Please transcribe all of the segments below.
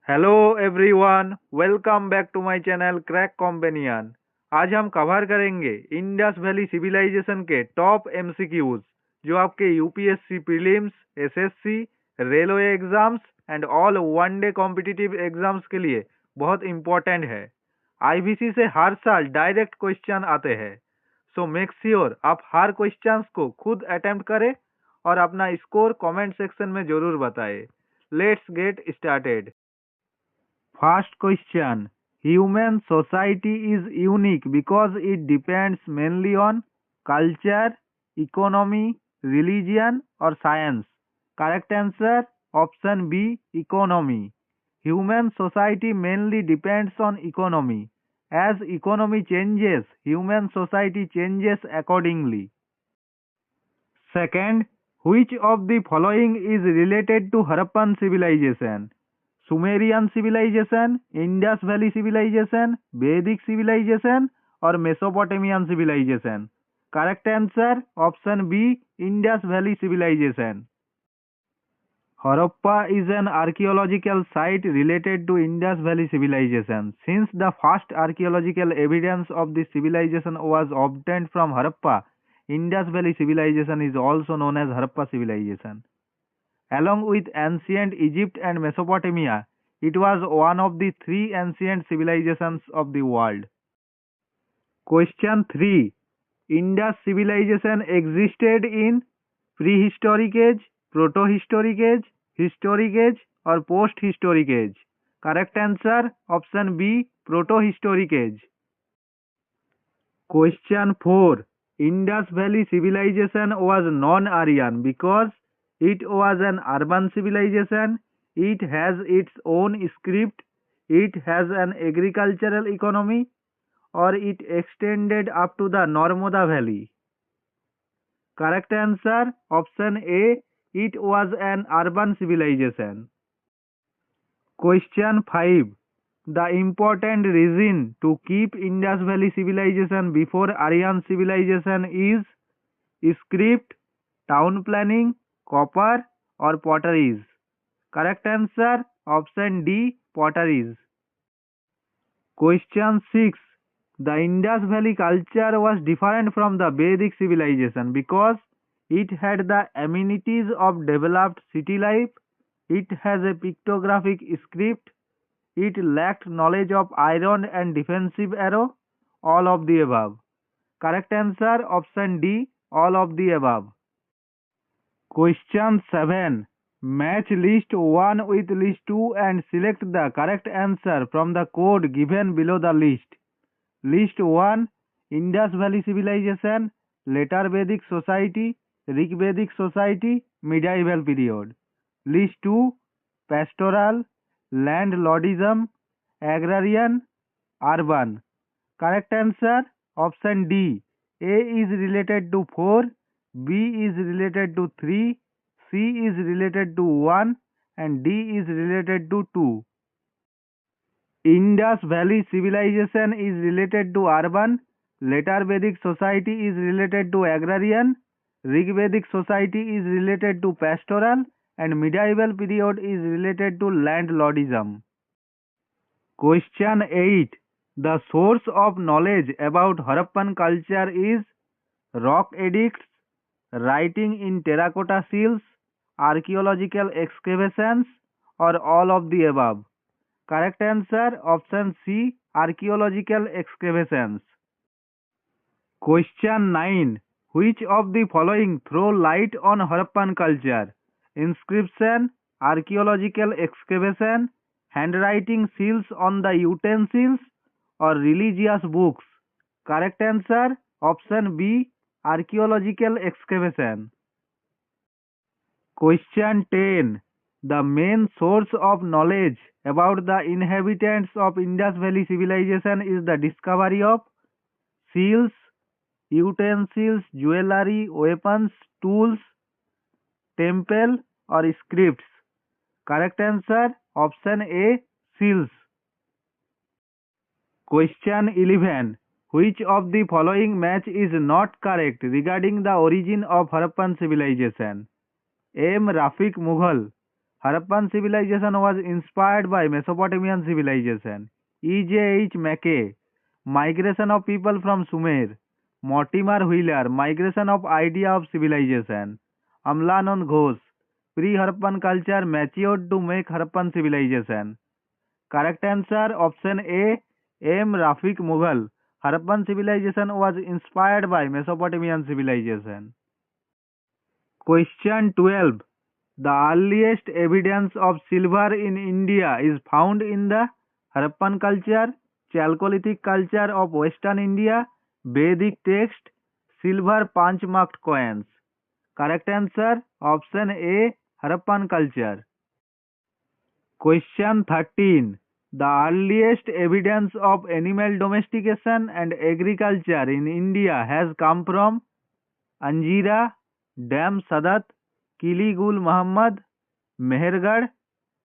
Hello everyone, welcome back to my channel Crack Companion. आज हम cover करेंगे Indus valley civilisation के टॉप एमसीक्यूज जो आपके UPSC prelims, SSC, railway exams and all one day competitive exams के लिए बहुत इम्पोर्टेंट है। आईबीसी से हर साल डायरेक्ट क्वेश्चन आते हैं, सो मेक श्योर आप हर क्वेश्चंस को खुद अटेम्प्ट करें और अपना स्कोर कमेंट सेक्शन में जरूर बताएं। Let's get started. First question. Human society is unique because it depends mainly on culture, economy, religion or science. Correct answer option B, economy. Human society mainly depends on economy. As economy changes, human society changes accordingly. Second, which of the following is related to Harappan civilization? Sumerian civilization, Indus Valley civilization, Vedic civilization or Mesopotamian civilization? Correct answer option B, Indus Valley civilization. Harappa is an archaeological site related to Indus Valley civilization. Since the first archaeological evidence of this civilization was obtained from Harappa, Indus Valley civilization is also known as Harappa civilization. Along with ancient Egypt and Mesopotamia, it was one of the three ancient civilizations of the world. Question 3. Indus civilization existed in prehistoric age, protohistoric age, historic age or post-historic age? Correct answer option B, protohistoric age. Question 4. Indus Valley civilization was non-Aryan because it was an urban civilization, it has its own script, it has an agricultural economy, or it extended up to the Narmada Valley. Correct answer option A, it was an urban civilization. Question 5. The important reason to keep Indus Valley civilization before Aryan civilization is script, town planning, copper or potteries. Correct answer option D, potteries. Question 6. The Indus Valley culture was different from the Vedic civilization because it had the amenities of developed city life, it has a pictographic script, it lacked knowledge of iron and defensive arrow, all of the above. Correct answer option D, all of the above. Question 7. Match list 1 with list 2 and select the correct answer from the code given below the list. List 1. Indus Valley Civilization, Later Vedic Society, Rig Vedic Society, Medieval Period. List 2. Pastoral, Landlordism, Agrarian, Urban. Correct answer option D. A is related to 4, B is related to 3, C is related to 1 and D is related to 2. Indus Valley civilization is related to urban, Later Vedic society is related to agrarian, Rig Vedic society is related to pastoral and medieval period is related to landlordism. Question 8. The source of knowledge about Harappan culture is rock edicts, writing in terracotta seals, archaeological excavations, or all of the above. Correct answer option C, archaeological excavations. Question 9. Which of the following throw light on Harappan culture? Inscription, archaeological excavation, handwriting seals on the utensils, or religious books? Correct answer option B, archaeological excavation. Question 10. The main source of knowledge about the inhabitants of Indus Valley civilization is the discovery of seals, utensils, jewelry, weapons, tools, temple or scripts. Correct answer option A, seals. Question 11. Which of the following match is not correct regarding the origin of Harappan civilization? M. Rafiq Mughal, Harappan civilization was inspired by Mesopotamian civilization. E.J.H. Mackay, Migration of people from Sumer. Mortimer Wheeler, Migration of idea of civilization. Amlanand Ghosh, Pre-Harappan culture matured to make Harappan civilization. Correct answer option A. M. Rafiq Mughal. Harappan civilization was inspired by Mesopotamian civilization. Question 12. The earliest evidence of silver in India is found in the Harappan culture, Chalcolithic culture of Western India, Vedic text, silver punch-marked coins. Correct answer option A. Harappan culture. Question 13. The earliest evidence of animal domestication and agriculture in India has come from Anjira, Dam Sadat, Kili Gul Muhammad, Mehergarh,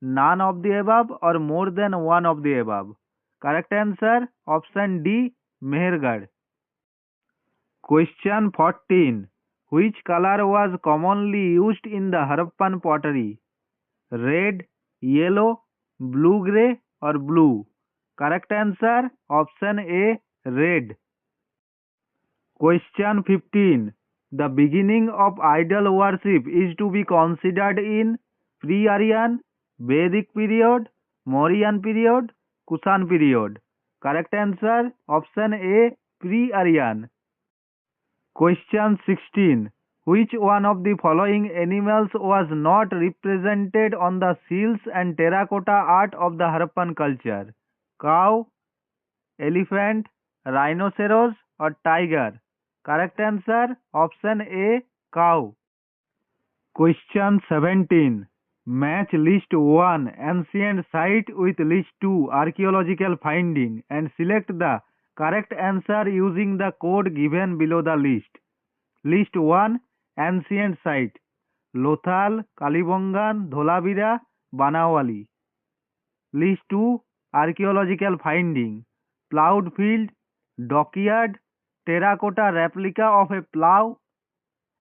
none of the above or more than one of the above. Correct answer option D. Mehergarh. Question 14. Which color was commonly used in the Harappan pottery? Red, yellow, blue-grey or blue? Correct answer option A. Red. Question 15. The beginning of idol worship is to be considered in pre-Aryan, Vedic period, Mauryan period, Kushan period. Correct answer option A. Pre-Aryan. Question 16. Which one of the following animals was not represented on the seals and terracotta art of the Harappan culture? Cow, elephant, rhinoceros or tiger? Correct answer option A. Cow. Question 17. Match list 1 ancient site with list 2 archaeological finding and select the correct answer using the code given below the list. List 1 ancient site Lothal, Kalibongan, Dholavira, Banawali. List 2 archaeological finding plowed field, dockyard, terracotta replica of a plow,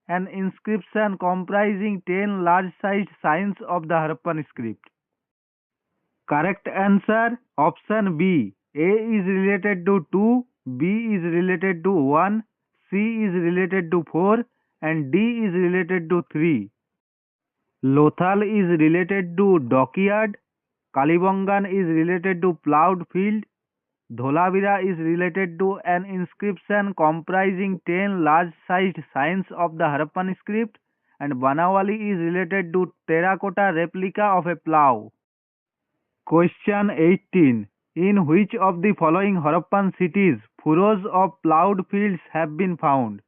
an inscription comprising 10 large-sized signs of the Harappan script. Correct answer option B. A is related to 2, B is related to 1, C is related to 4 and D is related to 3. Lothal is related to dockyard, Kalibongan is related to plowed field, Dholavira is related to an inscription comprising 10 large-sized signs of the Harappan script and Banawali is related to terracotta replica of a plow. Question 18. In which of the following Harappan cities furrows of plowed fields have been found?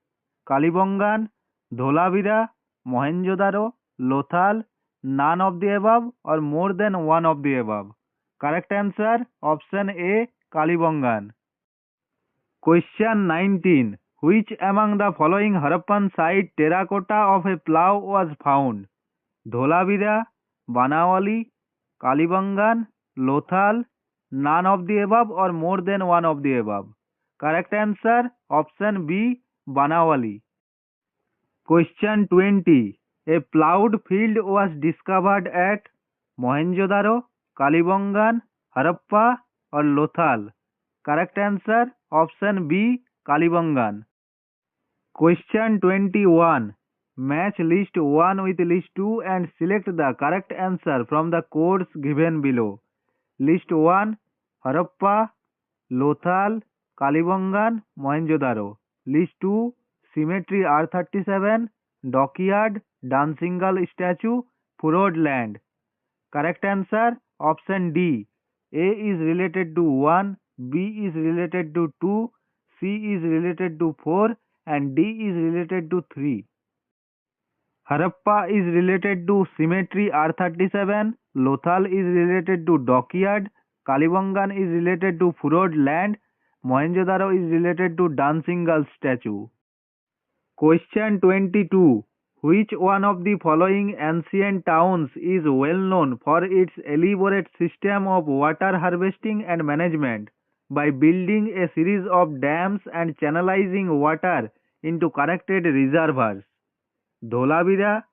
Kalibongan, Dholavira, Mohenjo-daro, Lothal, none of the above or more than one of the above? Correct answer option A. Kalibongan. Question 19. Which among the following Harappan site terracotta of a plow was found? Dholavira, Banawali, Kalibongan, Lothal, none of the above or more than one of the above? Correct answer option B. Banawali. Question 20. A plowed field was discovered at Mohenjo-daro, Kalibongan, Harappa or Lothal? Correct answer option B. Kalibongan. Question 21. Match list 1 with list 2 and select the correct answer from the codes given below. List 1 Harappa, Lothal, Kalibongan, Mohenjo-daro. List 2 Cemetery R37, Dockyard, Dancing Girl statue, Furrowed land. Correct answer option D. A is related to 1, B is related to 2, C is related to 4 and D is related to 3. Harappa is related to Cemetery R37, Lothal is related to Dockyard, Kalibongan is related to Furrowed land, Mohenjo-daro is related to Dancing Girl statue. Question 22. Which one of the following ancient towns is well known for its elaborate system of water harvesting and management by building a series of dams and channelizing water into connected reservoirs? Dholavira,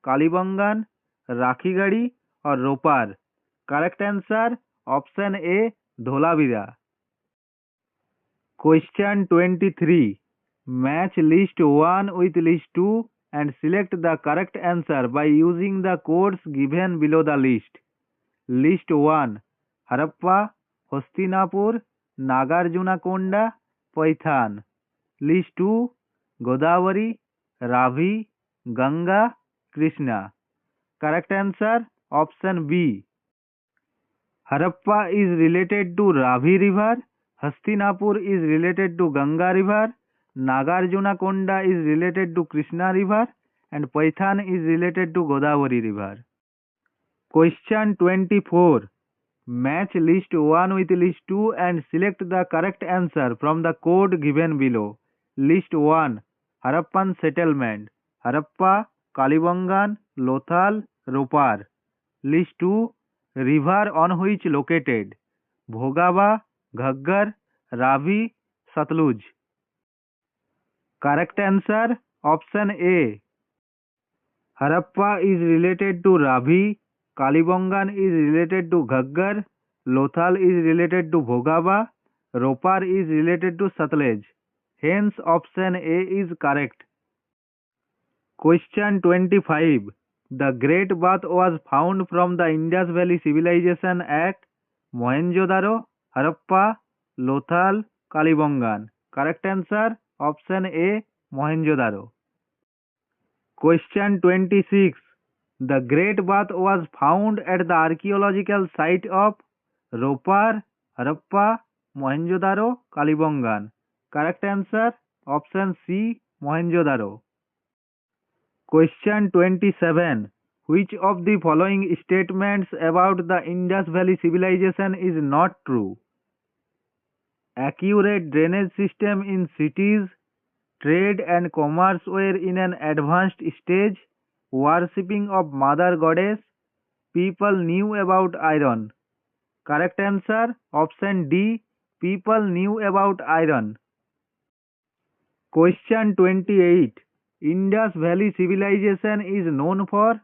Kalibongan, Rakhigadi और Ropar? Correct answer option A Dholavira. Question 23. Match list 1 with list 2 and select the correct answer by using the codes given below the list. List 1. Harappa, Hastinapur, Nagarjunakonda, Paithan. List 2. Godavari, Ravi, Ganga, Krishna. Correct answer option B. Harappa is related to Ravi river. Hastinapur is related to Ganga river. Nagarjunakonda is related to Krishna river. And Paithan is related to Godavari river. Question 24. Match list 1 with list 2 and select the correct answer from the code given below. List 1. Harappan settlement. Harappa, Kalibangan, Lothal, Ropar. List 2. River on which located. Bhogaba, Ghaggar, Ravi, Satluj. Correct answer option A. Harappa is related to Ravi, Kalibangan is related to Ghaggar, Lothal is related to Bhogaba, Ropar is related to Satluj. Hence option A is correct. Question 25. The Great Bath was found from the Indus Valley Civilization at Mohenjo-daro, Harappa, Lothal, Kalibangan. Correct answer option A Mohenjo-daro. Question 26. The Great Bath was found at the archaeological site of Ropar, Harappa, Mohenjo-daro, Kalibangan. Correct answer option C Mohenjo-daro. Question 27. Which of the following statements about the Indus Valley Civilization is not true? Accurate drainage system in cities, trade and commerce were in an advanced stage, worshipping of Mother Goddess, people knew about iron. Correct answer option D. People knew about iron. Question 28. Indus Valley Civilization is known for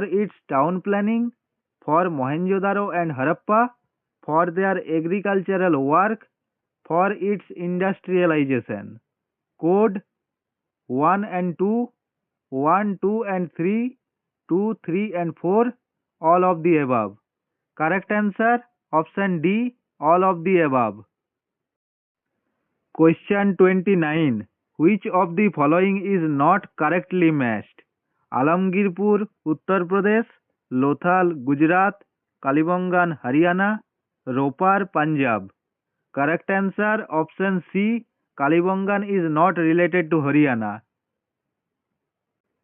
its town planning, for Mohenjo-daro and Harappa, for their agricultural work, for its industrialization. Code 1 and 2, 1, 2 and 3, 2, 3 and 4, all of the above. Correct answer option D, all of the above. Question 29. Which of the following is not correctly matched? Alamgirpur, Uttar Pradesh, Lothal, Gujarat, Kalibangan, Haryana, Ropar, Punjab. Correct answer option C. Kalibangan is not related to Haryana.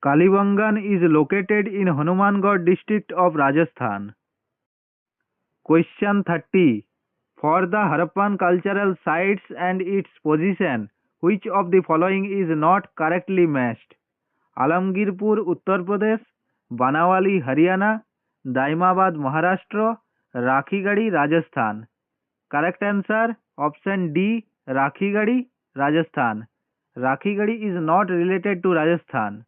Kalibangan is located in Hanumangarh district of Rajasthan. Question 30. For the Harappan cultural sites and its position, which of the following is not correctly matched? Alamgirpur, Uttar Pradesh, Banawali, Haryana, Daimabad, Maharashtra, Rakhigadi, Rajasthan. Correct answer option D. Rakhigadi, Rajasthan. Rakhigadi is not related to Rajasthan.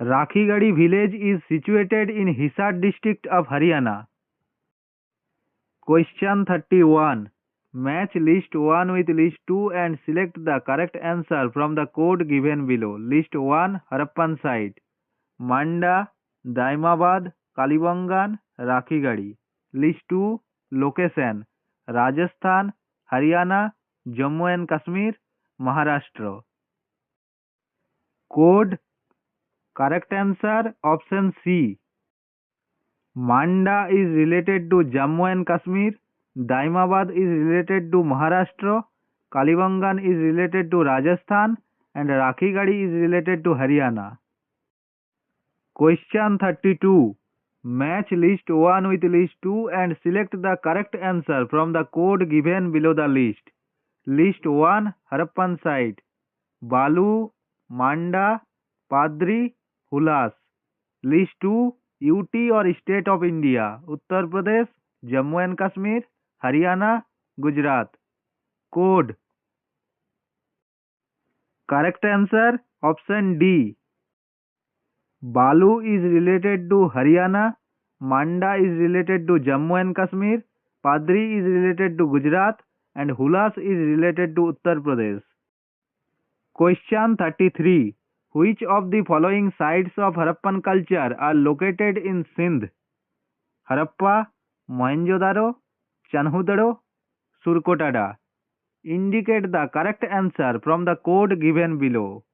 Rakhigadi village is situated in Hisar district of Haryana. Question 31. Match list 1 with list 2 and select the correct answer from the code given below. List 1 Harappan site. Manda, Daimabad, Kalibangan, Rakhigadi. List 2 location. Rajasthan, Haryana, Jammu and Kashmir, Maharashtra. Code. Correct answer option C. Manda is related to Jammu and Kashmir. Daimabad is related to Maharashtra. Kalibangan is related to Rajasthan. And Rakhigadi is related to Haryana. Question 32. Match list 1 with list 2 and select the correct answer from the code given below the list. List 1 Harappan site. Balu, Manda, Padri, Hulas. List 2 UT or State of India. Uttar Pradesh, Jammu and Kashmir, Haryana, Gujarat. Code. Correct answer option D. Balu is related to Haryana. Manda is related to Jammu and Kashmir, Padri is related to Gujarat, and Hulas is related to Uttar Pradesh. Question 33. Which of the following sites of Harappan culture are located in Sindh? Harappa, Mohenjo-daro, Chanhudaro, Surkotada. Indicate the correct answer from the code given below.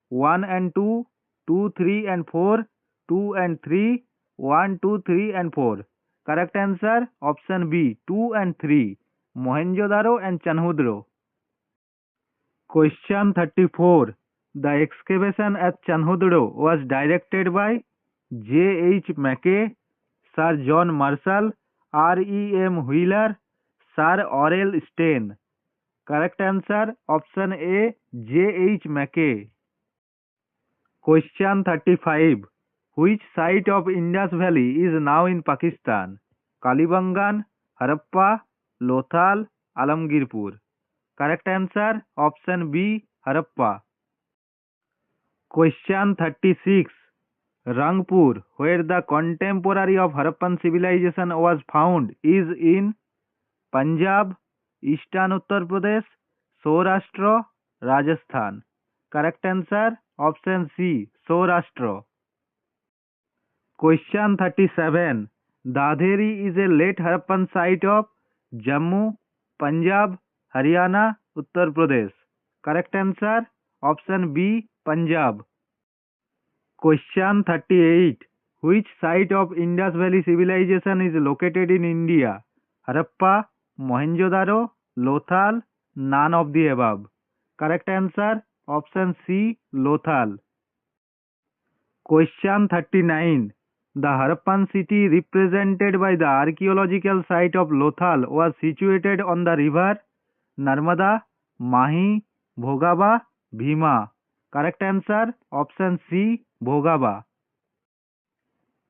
1 and 2, 2, 3 and 4, 2 and 3, 1, 2, 3 and 4. Correct answer option B, 2 and 3, Mohenjo-daro and Chanhudaro. Question 34. The excavation at Chanhudaro was directed by J. H. Mackay, Sir John Marshall, R. E. M. Wheeler, Sir Aurel Stein. Correct answer option A, J. H. Mackay. Question 35. Which site of Indus Valley is now in Pakistan? Kalibangan, Harappa, Lothal, Alamgirpur. Correct answer option B, Harappa. Question 36. Rangpur, where the contemporary of Harappan civilization was found, is in Punjab, Eastern Uttar Pradesh, Saurashtra, Rajasthan. Correct answer option C, Saurashtra. Question 37. Dadheri is a late Harappan site of Jammu, Punjab, Haryana, Uttar Pradesh. Correct answer option B, Punjab. Question 38. Which site of Indus Valley civilization is located in India? Harappa, Mohenjo-daro, Lothal, none of the above. Correct answer option C, Lothal. Question 39. The Harappan city represented by the archaeological site of Lothal was situated on the river Narmada, Mahi, Bhogaba, Bhima. Correct answer option C, Bhogaba.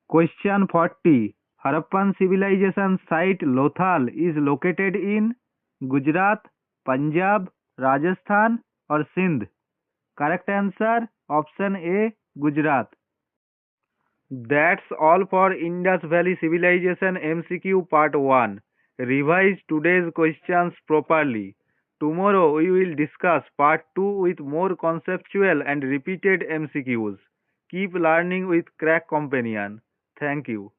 Question 40. Harappan civilization site Lothal is located in Gujarat, Punjab, Rajasthan or Sindh. Correct answer option A, Gujarat. That's all for Indus Valley Civilization MCQ Part 1. Revise today's questions properly. Tomorrow we will discuss Part 2 with more conceptual and repeated MCQs. Keep learning with Crack Companion. Thank you.